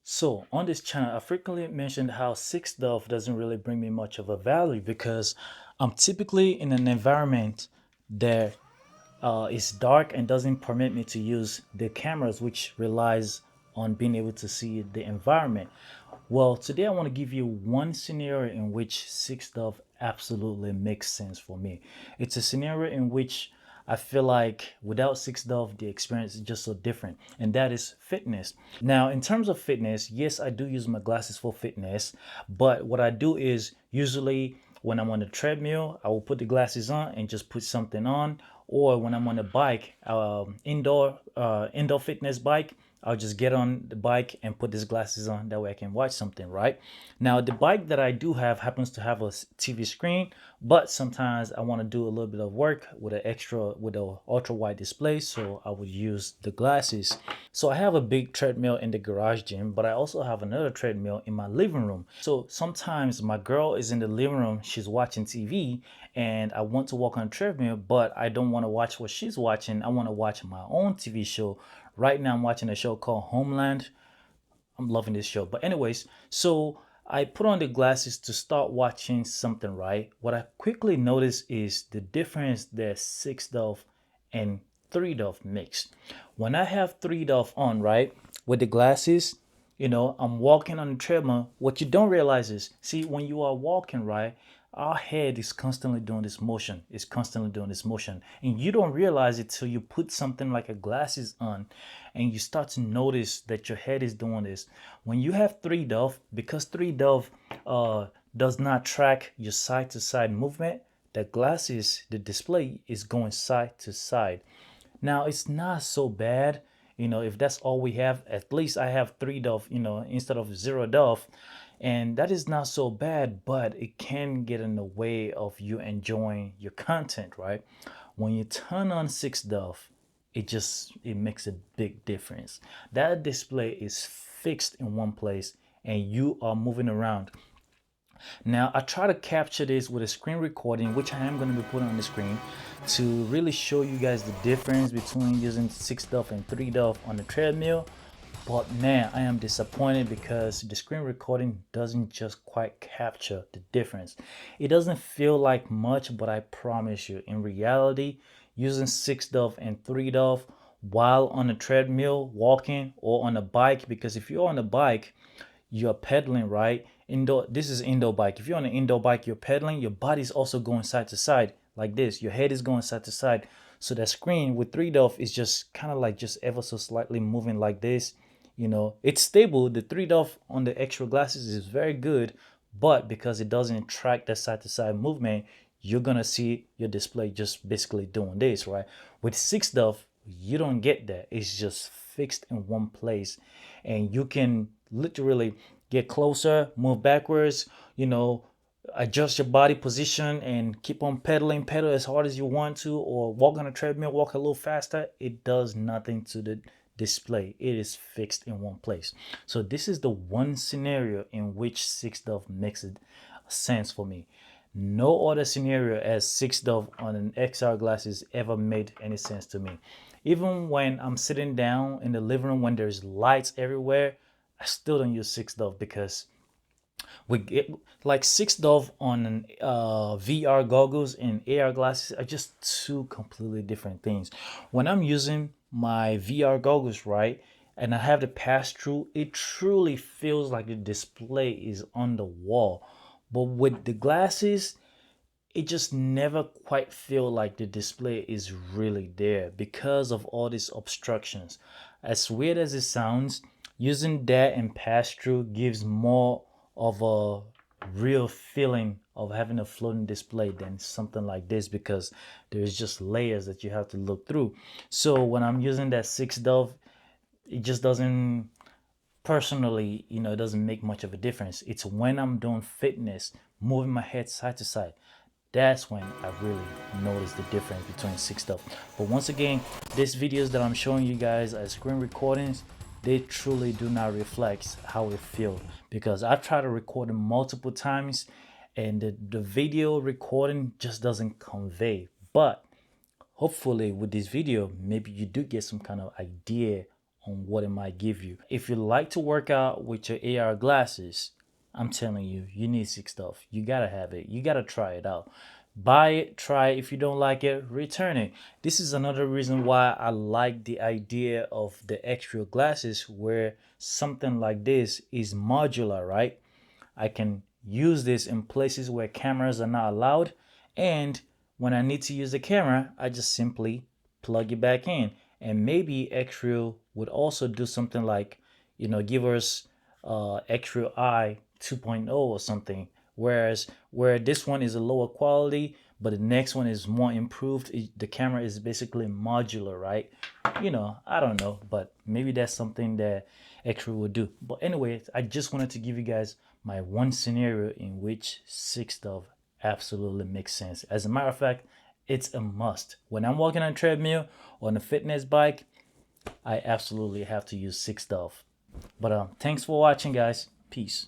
So on this channel, I frequently mentioned how sick stuff doesn't really bring me much of a value because I'm typically in an environment that is dark and doesn't permit me to use the cameras, which relies on being able to see the environment. Well, today I want to give you one scenario in which sick stuff absolutely makes sense for me. It's a scenario in which I feel like without six Dove, the experience is just so different, and that is fitness. Now, in terms of fitness, yes, I do use my glasses for fitness, but what I do is usually when I'm on the treadmill, I will put the glasses on and just put something on, or when I'm on a bike, indoor fitness bike, I'll just get on the bike and put these glasses on. That way I can watch something, right? Now, the bike that I do have happens to have a TV screen, but sometimes I want to do a little bit of work with an ultra wide display. So I would use the glasses. So I have a big treadmill in the garage gym, but I also have another treadmill in my living room. So sometimes my girl is in the living room, she's watching TV, and I want to walk on a treadmill, but I don't want to watch what she's watching. I want to watch my own TV show. Right now, I'm watching a show called Homeland. I'm loving this show. But, anyways, so I put on the glasses to start watching something, right? What I quickly noticed is the difference that six Dove and three Dove mixed. When I have three Dove on, right, with the glasses, I'm walking on the treadmill. What you don't realize is, see, when you are walking, right, our head is constantly doing this motion. It's constantly doing this motion. And you don't realize it till you put something like a glasses on and you start to notice that your head is doing this. When you have three Dove, because three Dove does not track your side to side movement, the glasses, the display is going side to side. Now it's not so bad, if that's all we have. At least I have three Dove, instead of zero Dove, and that is not so bad, but it can get in the way of you enjoying your content, right? When you turn on six Dove, it makes a big difference. That display is fixed in one place and you are moving around. Now, I try to capture this with a screen recording, which I am going to be putting on the screen to really show you guys the difference between using six Dove and three Dove on the treadmill. But man, I am disappointed because the screen recording doesn't just quite capture the difference. It doesn't feel like much, but I promise you, in reality, using six Dove and three Dove while on a treadmill, walking, or on a bike, because if you're on a bike, you're pedaling, right? This is indoor bike. If you're on an indoor bike, you're pedaling, your body's also going side to side like this. Your head is going side to side. So that screen with three Dove is just kind of like just ever so slightly moving like this. It's stable. The three Dove on the extra glasses is very good, but because it doesn't track that side to side movement, you're gonna see your display just basically doing this, right? With six Dove, you don't get that. It's just fixed in one place, and you can literally get closer, move backwards, adjust your body position and keep on pedaling, pedal as hard as you want to, or walk on a treadmill, walk a little faster. It does nothing to the display. It is fixed in one place. So this is the one scenario in which six Dove makes it sense for me. No other scenario as six Dove on an XR glasses ever made any sense to me. Even when I'm sitting down in the living room when there's lights everywhere, I still don't use six Dove because we get like six Dove on VR goggles and AR glasses are just two completely different things. When I'm using my VR goggles, right, and I have to pass through, it truly feels like the display is on the wall. But with the glasses, it just never quite feel like the display is really there because of all these obstructions. As weird as it sounds, using that and pass through gives more of a real feeling of having a floating display than something like this because there's just layers that you have to look through. So when I'm using that six Dove, it just doesn't personally, it doesn't make much of a difference. It's when I'm doing fitness, moving my head side to side, that's when I really notice the difference between six Dove. But once again, these videos that I'm showing you guys as screen recordings, they truly do not reflect how it feels because I've tried to record them multiple times and the video recording just doesn't convey. But hopefully with this video, maybe you do get some kind of idea on what it might give you. If you like to work out with your AR glasses, I'm telling you, you need sick stuff. You gotta have it. You gotta try it out. Buy it, try it. If you don't like it, return it. This is another reason why I like the idea of the extra glasses, where something like this is modular, right? I can use this in places where cameras are not allowed. And when I need to use the camera, I just simply plug it back in. And maybe X-Ray would also do something like, give us X-Ray Eye 2.0 or something. Whereas where this one is a lower quality, but the next one is more improved, the camera is basically modular, right? I don't know, but maybe that's something that X-Ray would do. But anyway, I just wanted to give you guys my one scenario in which sick stuff absolutely makes sense. As a matter of fact, it's a must. When I'm walking on a treadmill or on a fitness bike, I absolutely have to use sick stuff. But thanks for watching, guys. Peace.